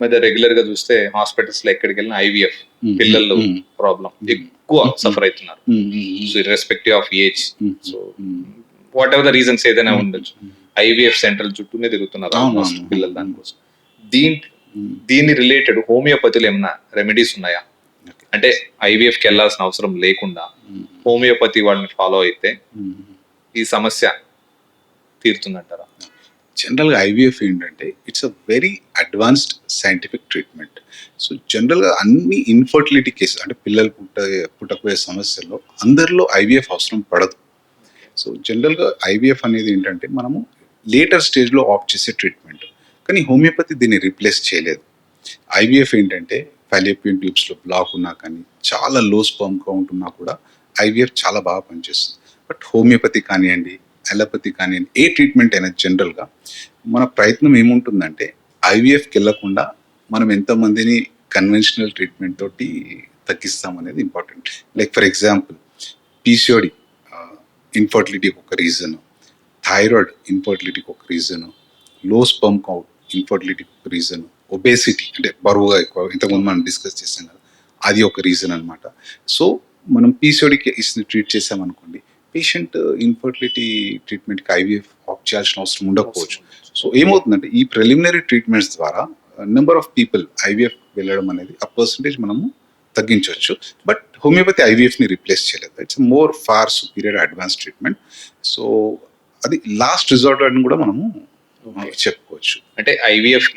మధ్య రెగ్యులర్ గా చూస్తే హాస్పిటల్స్ లో ఎక్కడికి వెళ్ళిన ఐవీఎఫ్ పిల్లలు ప్రాబ్లం ఎక్కువ సఫర్ అవుతున్నారు. So irrespective of age, so what ever the reasons ఏదైనా ఉండొచ్చు, ఐవీఎఫ్ సెంటర్ చుట్టూనే తిరుగుతున్నారు ఆల్మోస్ట్ పిల్లలు. దానికోసం దీన్ని రిలేటెడ్ హోమియోపతిలో ఏమైనా రెమెడీస్ ఉన్నాయా? అంటే ఐవీఎఫ్ కి వెళ్ళాల్సిన అవసరం లేకుండా హోమియోపతి వాళ్ళని ఫాలో అయితే ఈ సమస్య తీరుతుందంటారా? జనరల్గా ఐవీఎఫ్ ఏంటంటే it's a very advanced scientific treatment. So జనరల్గా అన్ని ఇన్ఫర్టిలిటీ కేసెస్ అంటే పిల్లలు పుట్టకపోయే సమస్యల్లో అందరిలో ఐవీఎఫ్ అవసరం పడదు. సో జనరల్గా ఐవీఎఫ్ అనేది ఏంటంటే మనము లేటర్ స్టేజ్లో ఆప్ట్ చేసే ట్రీట్మెంట్, కానీ హోమియోపతి దీన్ని రీప్లేస్ చేయలేదు. ఐవీఎఫ్ ఏంటంటే ఫాలోపియన్ ట్యూబ్స్లో బ్లాక్ ఉన్నా కానీ, చాలా లో స్పర్మ్ కౌంట్ ఉన్నా కూడా ఐవీఎఫ్ చాలా బాగా పనిచేస్తుంది. బట్ హోమియోపతి కానివ్వండి, అలోపతి కానివ్వండి, ఏ ట్రీట్మెంట్ అయినా జనరల్గా మన ప్రయత్నం ఏముంటుందంటే ఐవీఎఫ్కి వెళ్ళకుండా మనం ఎంతమందిని కన్వెన్షనల్ ట్రీట్మెంట్ తోటి తగ్గిస్తామనేది important. Like for example PCOD ఇన్ఫర్టిలిటీకి ఒక రీజను, థైరాయిడ్ ఇన్ఫర్టిలిటీకి ఒక రీజను, లో స్పర్మ్ కౌంట్ ఇన్ఫర్టిలిటీకి ఒక రీజను, ఒబేసిటీ అంటే బరువుగా ఎక్కువ, ఇంతకుముందు మనం డిస్కస్ చేసాం కదా, అది ఒక రీజన్ అనమాట. సో మనం పీసీఓడికి ట్రీట్ చేసామనుకోండి, పేషెంట్ ఇన్ఫర్టిలిటీ ట్రీట్మెంట్కి ఐవీఎఫ్ ఆప్ట్ చేయాల్సిన అవసరం ఉండకపోవచ్చు. సో ఏమవుతుందంటే ఈ ప్రిలిమినరీ ట్రీట్మెంట్స్ ద్వారా నెంబర్ ఆఫ్ పీపుల్ ఐవీఎఫ్ వెళ్ళడం అనేది ఆ పర్సంటేజ్ మనము తగ్గించవచ్చు. బట్ హోమియోపతి ఐవీఎఫ్ని రీప్లేస్ చేయలేదు. It's more far superior advance treatment. So అది లాస్ట్ రిజార్ట్ అని కూడా మనము చెప్పుకోవచ్చు. అంటే ఐవీఎఫ్